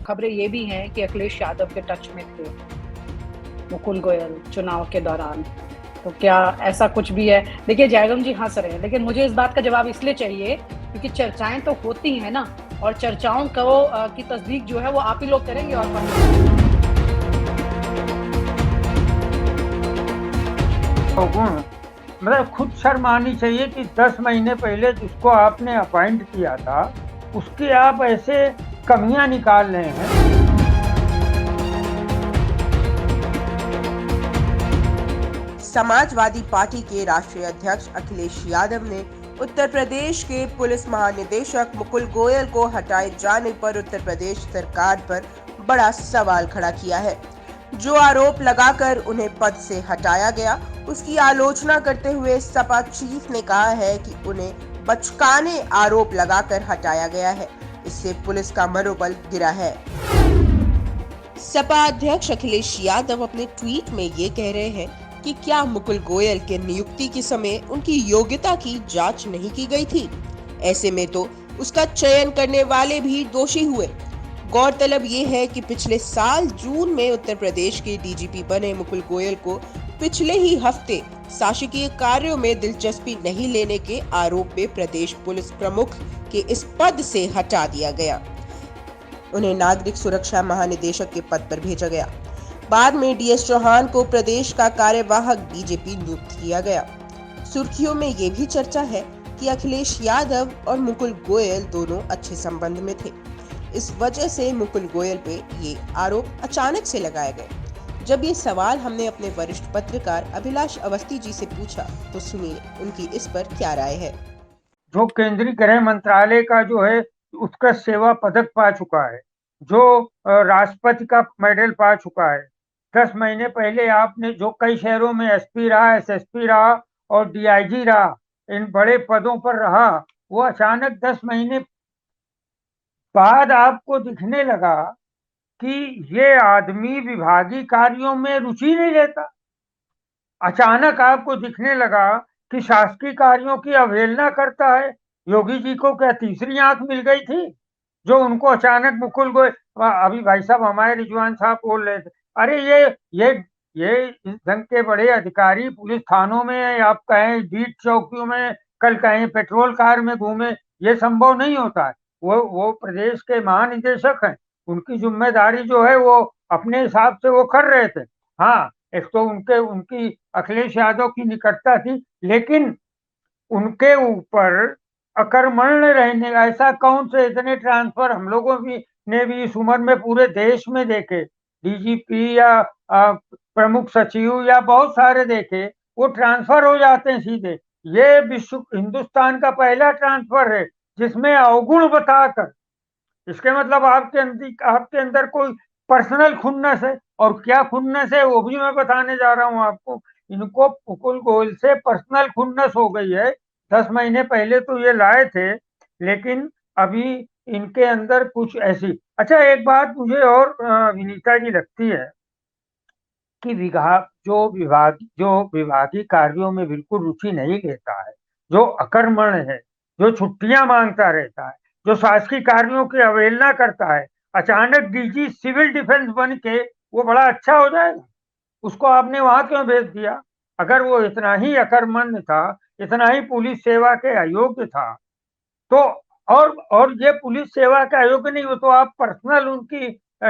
खबरें ये भी हैं कि अखिलेश यादव के टच में थे मुकुल गोयल चुनाव के दौरान। तो क्या ऐसा कुछ भी है? देखिए जयगम जी हँस रहे हैं, लेकिन मुझे इस बात का जवाब इसलिए चाहिए क्योंकि चर्चाएँ तो होती हैं ना, और चर्चाओं को की तस्दीक जो है वो आप ही लोग करेंगे और कौन करेगा? गुण मतलब खुद शर्म आनी चाहिए कि 10 महीने पहले जिसको आपने अपॉइंट किया था उसकी आप ऐसे कमियां निकाल रहे हैं। समाजवादी पार्टी के राष्ट्रीय अध्यक्ष अखिलेश यादव ने उत्तर प्रदेश के पुलिस महानिदेशक मुकुल गोयल को हटाए जाने पर उत्तर प्रदेश सरकार पर बड़ा सवाल खड़ा किया है। जो आरोप लगाकर उन्हें पद से हटाया गया, उसकी आलोचना करते हुए सपा चीफ ने कहा है कि उन्हें बचकाने आरोप लगाकर हटाया गया है। इससे पुलिस का मनोबल गिरा है। सपा अध्यक्ष अखिलेश यादव अपने ट्वीट में ये कह रहे हैं कि क्या मुकुल गोयल के नियुक्ति के समय उनकी योग्यता की जांच नहीं की गई थी? ऐसे में तो उसका चयन करने वाले भी दोषी हुए। गौरतलब ये है कि पिछले साल जून में उत्तर प्रदेश के डीजीपी बने मुकुल गोयल को पिछले ही हफ्ते शासकीय कार्यों में दिलचस्पी नहीं लेने के आरोप में प्रदेश पुलिस प्रमुख के इस पद से हटा दिया गया। उन्हें नागरिक सुरक्षा महानिदेशक के पद पर भेजा गया। बाद में डीएस चौहान को प्रदेश का कार्यवाहक डीजीपी नियुक्त किया गया। सुर्खियों में ये भी चर्चा है कि अखिलेश यादव और मुकुल गोयल दोनों अच्छे संबंध में थे। इस वजह से मुकुल गोयल पे ये आरोप अचानक से लगाए गए। जब ये सवाल हमने अपने वरिष्ठ पत्रकार अभिलाष अवस्थी जी से पूछा तो सुनिए उनकी इस पर क्या राय है। जो केंद्रीय गृह मंत्रालय का जो है उसका सेवा पदक पा चुका है, जो राष्ट्रपति का मेडल पा चुका है। 10 महीने पहले आपने जो कई शहरों में एसपी रहा, एसएसपी रहा और डीआईजी रहा, इन बड़े पदों पर रहा, वो अचानक 10 महीने बाद आपको दिखने लगा कि ये आदमी विभागीय कार्यों में रुचि नहीं लेता। अचानक आपको दिखने लगा कि शासकीय कार्यों की अवहेलना करता है। योगी जी को क्या तीसरी आंख मिल गई थी जो उनको अचानक मुकुल गोयल, अभी भाई साहब हमारे रिजवान साहब बोल रहे थे, अरे ये इस ढंग के बड़े अधिकारी पुलिस थानों में, आप कहें बीट चौकियों में, कल कहें पेट्रोल कार में घूमे, ये संभव नहीं होता है। वो प्रदेश के महानिदेशक हैं, उनकी जिम्मेदारी जो है वो अपने हिसाब से वो कर रहे थे। हाँ, एक तो उनकी अखिलेश यादव की निकटता थी, लेकिन उनके ऊपर अकर्मण्य रहने, ऐसा कौन से इतने ट्रांसफर हम लोगों भी ने भी इस उम्र में पूरे देश में देखे, डीजीपी या प्रमुख सचिव या बहुत सारे देखे, वो ट्रांसफर हो जाते हैं सीधे। ये विश्व हिंदुस्तान का पहला ट्रांसफर है जिसमें अवगुण बताकर, इसके मतलब आपके अंदर कोई पर्सनल खुन्नस है, और क्या खुन्नस है वो भी मैं बताने जा रहा हूं आपको। इनको मुकुल गोयल से पर्सनल खुन्नस हो गई है। 10 महीने पहले तो ये लाए थे, लेकिन अभी इनके अंदर कुछ ऐसी, अच्छा एक बात मुझे और विनीता जी लगती है कि जो विभागीय कार्यों में बिल्कुल रुचि नहीं लेता है, जो अकर्मण्य है, जो छुट्टियां मांगता रहता है, जो शासकीय कार्यों की अवहेलना करता है, अचानक डीजी सिविल डिफेंस बन के वो बड़ा अच्छा हो जाएगा। उसको आपने वहां क्यों भेज दिया? अगर वो इतना ही अकर्मण्य था, इतना ही पुलिस सेवा के अयोग्य था, तो और ये पुलिस सेवा के अयोग्य नहीं, वो तो आप पर्सनल उनकी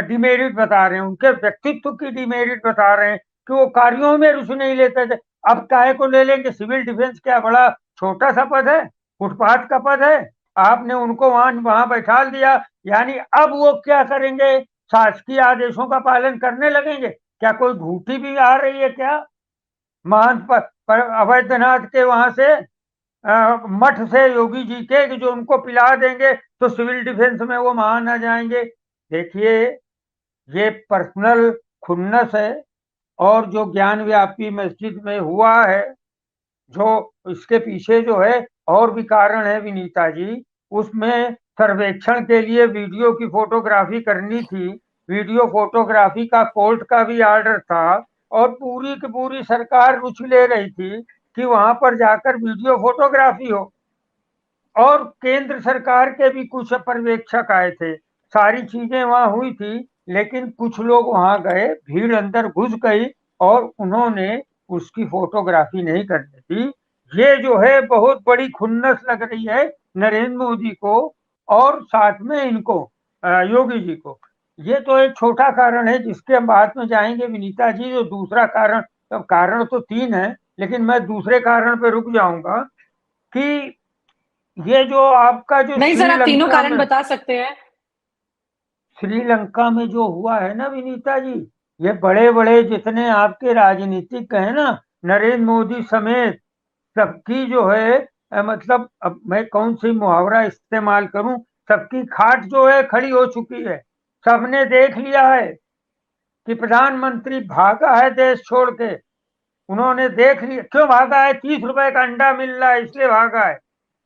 डिमेरिट बता रहे हैं, उनके व्यक्तित्व की डिमेरिट बता रहे हैं कि वो कार्यों में रुचि नहीं लेते थे। अब काहे को ले लेंगे? सिविल डिफेंस क्या बड़ा छोटा सा पद है? फुटपाथ का पद है? आपने उनको वहां वहां बैठा दिया, यानी अब वो क्या करेंगे? शासकीय आदेशों का पालन करने लगेंगे? क्या कोई घूठी भी आ रही है क्या महंत पर अवैधनाथ के वहां से, मठ से योगी जी के, कि जो उनको पिला देंगे तो सिविल डिफेंस में वो महान आ जाएंगे? देखिए, ये पर्सनल खुन्नस है, और जो ज्ञान व्यापी मस्जिद में हुआ है, जो इसके पीछे जो है और भी कारण है विनीता जी। उसमें सर्वेक्षण के लिए वीडियो की फोटोग्राफी करनी थी, वीडियो फोटोग्राफी का कोर्ट का भी ऑर्डर था, और पूरी की पूरी सरकार रुचि ले रही थी कि वहां पर जाकर वीडियो फोटोग्राफी हो। और केंद्र सरकार के भी कुछ पर्यवेक्षक आए थे, सारी चीजें वहां हुई थी, लेकिन कुछ लोग वहां गए, भीड़ अंदर घुस गई और उन्होंने उसकी फोटोग्राफी नहीं करनी थी। ये जो है बहुत बड़ी खुन्नस लग रही है नरेंद्र मोदी को और साथ में इनको, योगी जी को। ये तो एक छोटा कारण है जिसके हम बाद में जाएंगे विनीता जी। जो दूसरा कारण, तो कारण तो तीन है, लेकिन मैं दूसरे कारण पे रुक जाऊंगा कि ये जो आपका जो नहीं सर, आप तीनों श्रीलंका कारण में, बता सकते हैं। श्रीलंका में जो हुआ है ना विनीता जी, ये बड़े बड़े जितने आपके राजनीतिक हैं ना, नरेंद्र मोदी समेत सबकी जो है, मतलब अब मैं कौन सी मुहावरा इस्तेमाल करूं, सबकी खाट जो है खड़ी हो चुकी है। सबने देख लिया है कि प्रधानमंत्री भागा है देश छोड़ के। उन्होंने देख लिया क्यों भागा है, 30 रुपए का अंडा मिल रहा है इसलिए भागा है,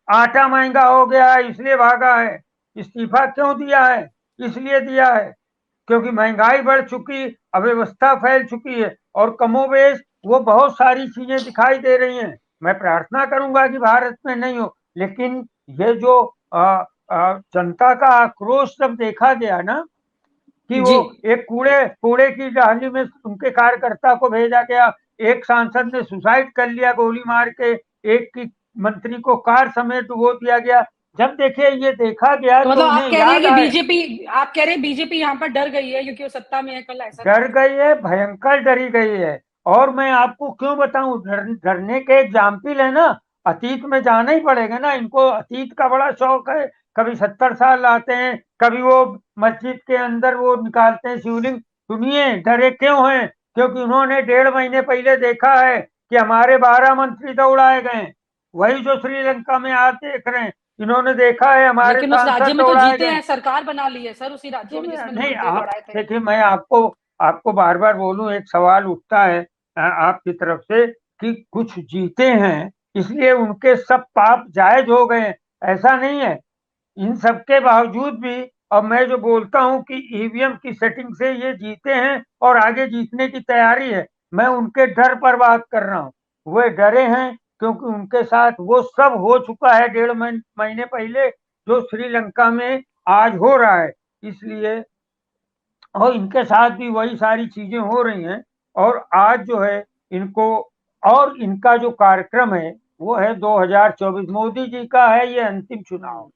आटा महंगा हो गया है इसलिए भागा है, इस्तीफा क्यों दिया है, इसलिए दिया है क्योंकि महंगाई बढ़ चुकी, अव्यवस्था फैल चुकी है और कमोबेश वो बहुत सारी चीजें दिखाई दे रही हैं। मैं प्रार्थना करूंगा कि भारत में नहीं हो, लेकिन ये जो जनता का आक्रोश जब देखा गया ना कि वो जी। एक कूड़े कूड़े की डाली में उनके कार्यकर्ता को भेजा गया, एक सांसद ने सुसाइड कर लिया गोली मार के, एक की मंत्री को कार समेत डुबो दिया गया। जब देखिए ये देखा गया तो तो मतलब आप उन्हें कह रहे हैं याद कि आए। बीजेपी, आप कह रहे हैं बीजेपी यहाँ पर डर गई है क्योंकि वो सत्ता में है कल, ऐसा डर कह गई है, भयंकर डरी गई है। और मैं आपको क्यों बताऊं, डरने के एग्जाम्पल है ना, अतीत में जाना ही पड़ेगा ना, इनको अतीत का बड़ा शौक है। कभी 70 साल लाते हैं, कभी वो मस्जिद के अंदर वो निकालते हैं शिवलिंग। सुनिए डरे क्यों हैं, क्योंकि उन्होंने 1.5 महीने पहले देखा है कि हमारे 12 मंत्री तो उड़ाए गए। वही जो श्रीलंका में आज देख रहे हैं, इन्होंने देखा है हमारे लेकिन उस राज्य सांसद में तो तो उड़ाए जीते गए। हैं, सरकार बना ली है सर उसी राज्य में जिसमें नहीं, मंत्री आप दौड़ाए थे। देखिए, मैं आपको आपको बार बार बोलूं, एक सवाल उठता है आपकी तरफ से कि कुछ जीते हैं इसलिए उनके सब पाप जायज हो गए, ऐसा नहीं है। इन सब के बावजूद भी अब मैं जो बोलता हूं कि ईवीएम की सेटिंग से ये जीते हैं और आगे जीतने की तैयारी है, मैं उनके डर पर बात कर रहा हूं। वे डरे हैं क्योंकि उनके साथ वो सब हो चुका है 1.5 महीने पहले जो श्रीलंका में आज हो रहा है, इसलिए। और इनके साथ भी वही सारी चीजें हो रही हैं। और आज जो है इनको, और इनका जो कार्यक्रम है वो है 2024, मोदी जी का है ये अंतिम चुनाव।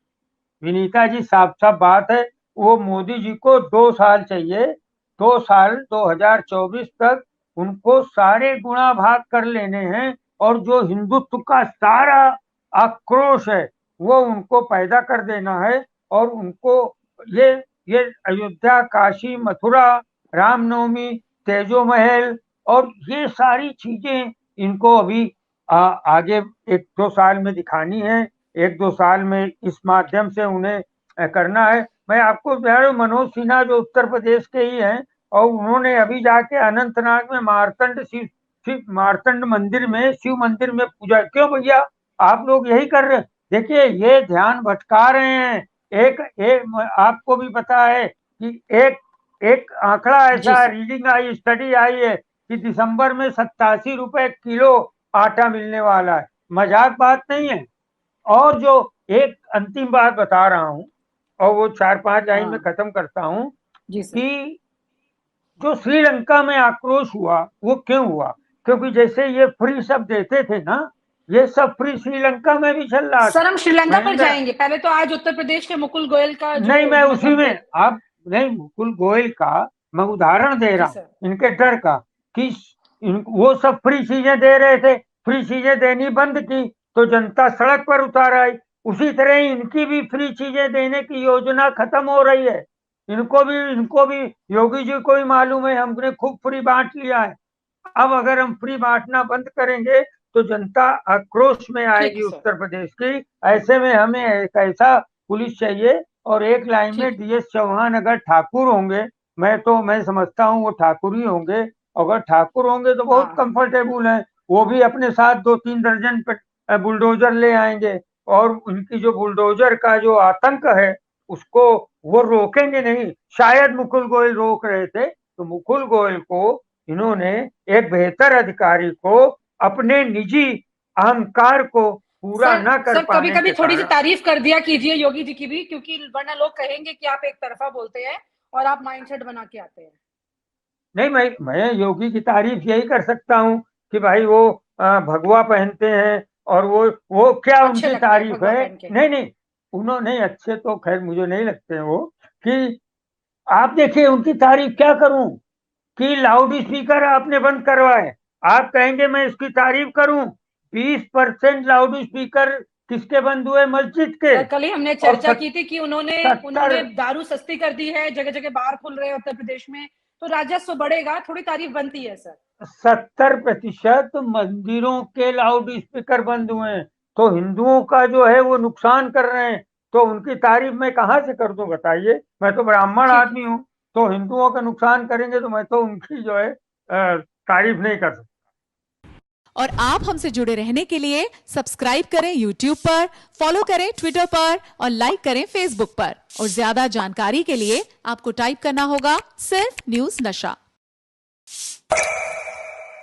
विनीता जी, साफ साफ बात है, वो मोदी जी को 2 साल चाहिए, 2 साल 2024 तक उनको सारे गुणा भाग कर लेने हैं और जो हिंदुत्व का सारा आक्रोश है वो उनको पैदा कर देना है। और उनको ये ये अयोध्या, काशी, मथुरा, रामनवमी, तेजो महल और ये सारी चीजें इनको अभी आगे 1-2 साल में दिखानी है। 1-2 साल में इस माध्यम से उन्हें करना है। मैं आपको बता रहा हूं, मनोज सिन्हा जो उत्तर प्रदेश के ही हैं और उन्होंने अभी जाके अनंतनाग में मार्तंड मंदिर में, शिव मंदिर में पूजा। क्यों भैया, आप लोग यही कर रहे हैं? देखिए ये ध्यान भटका रहे हैं। एक एक आपको भी पता है कि एक एक आंकड़ा जी ऐसा सर। रीडिंग आई, स्टडी आई है कि दिसंबर में 87 रुपए किलो आटा मिलने वाला है। मजाक बात नहीं है। और जो एक अंतिम बात बता रहा हूं और वो 4-5 लाइन में हाँ। खत्म करता हूं जी सर। कि जो श्रीलंका में आक्रोश हुआ वो क्यों हुआ, क्योंकि जैसे ये फ्री सब देते थे ना, ये सब फ्री श्रीलंका में भी चल रहा सर था। हम श्रीलंका पर महेंद्र, जाएंगे, पहले तो आज उत्तर प्रदेश के मुकुल गोयल का जो नहीं मैं उसी मतलब। में, आप नहीं, मुकुल गोयल का मैं उदाहरण दे जी रहा सर। हूं इनके डर का कि वो सब फ्री चीजें दे रहे थे, फ्री चीजें देनी बंद की तो जनता सड़क पर उतार आई। उसी तरह इनकी भी फ्री चीजें देने की योजना खत्म हो रही है। इनको भी योगी जी को ही मालूम है हमने खूब फ्री बांट लिया है। अब अगर हम फ्री बांटना बंद करेंगे तो जनता आक्रोश में ठीक आएगी है सर। उत्तर प्रदेश की। ऐसे में हमें एक ऐसा पुलिस चाहिए। और एक लाइन में ठीक। डीएस चौहान अगर ठाकुर होंगे, मैं समझता हूँ वो ठाकुर ही होंगे। अगर ठाकुर होंगे तो बहुत हाँ। कंफर्टेबल है, वो भी अपने साथ 2-3 दर्जन बुलडोजर ले आएंगे और उनकी जो बुलडोजर का जो आतंक है उसको वो रोकेंगे नहीं। शायद मुकुल गोयल रोक रहे थे, तो मुकुल गोयल को इन्होंने, एक बेहतर अधिकारी को, अपने निजी अहंकार को पूरा न कर सर पाने कभी-कभी के थोड़ी सी कारण। तारीफ कर दिया कीजिए योगी जी की भी, क्योंकि वरना लोग कहेंगे कि आप एक तरफा बोलते हैं और आप माइंडसेट बना के आते हैं। नहीं, मैं योगी की तारीफ यही कर सकता हूँ कि भाई वो भगवा पहनते हैं, और वो क्या अच्छे उनकी लगते हैं तारीफ भगवा है। पहन के। नहीं नहीं, उन्होंने अच्छे तो खैर मुझे नहीं लगते हैं वो, कि आप देखिए उनकी तारीफ क्या करूं, कि लाउड स्पीकर आपने बंद करवाए। आप कहेंगे मैं इसकी तारीफ करूं, 20% लाउड स्पीकर किसके बंद हुए? मस्जिद के। सर कल ही हमने और चर्चा की थी कि उन्होंने उन्होंने 70 दारू सस्ती कर दी है, जगह जगह बार खुल रहे हैं उत्तर प्रदेश में, तो राजस्व बढ़ेगा, थोड़ी तारीफ बनती है सर। 70% मंदिरों के लाउड स्पीकर बंद हुए हैं, तो हिंदुओं का जो है वो नुकसान कर रहे हैं, तो उनकी तारीफ मैं कहाँ से कर दूं बताइए? मैं तो ब्राह्मण ठीक है। आदमी हूँ, तो हिंदुओं का नुकसान करेंगे तो मैं तो उनकी जो है तारीफ नहीं कर सकता। और आप हमसे जुड़े रहने के लिए सब्सक्राइब करें YouTube पर, फॉलो करें Twitter पर और लाइक करें Facebook पर। और ज्यादा जानकारी के लिए आपको टाइप करना होगा सिर्फ न्यूज नशा।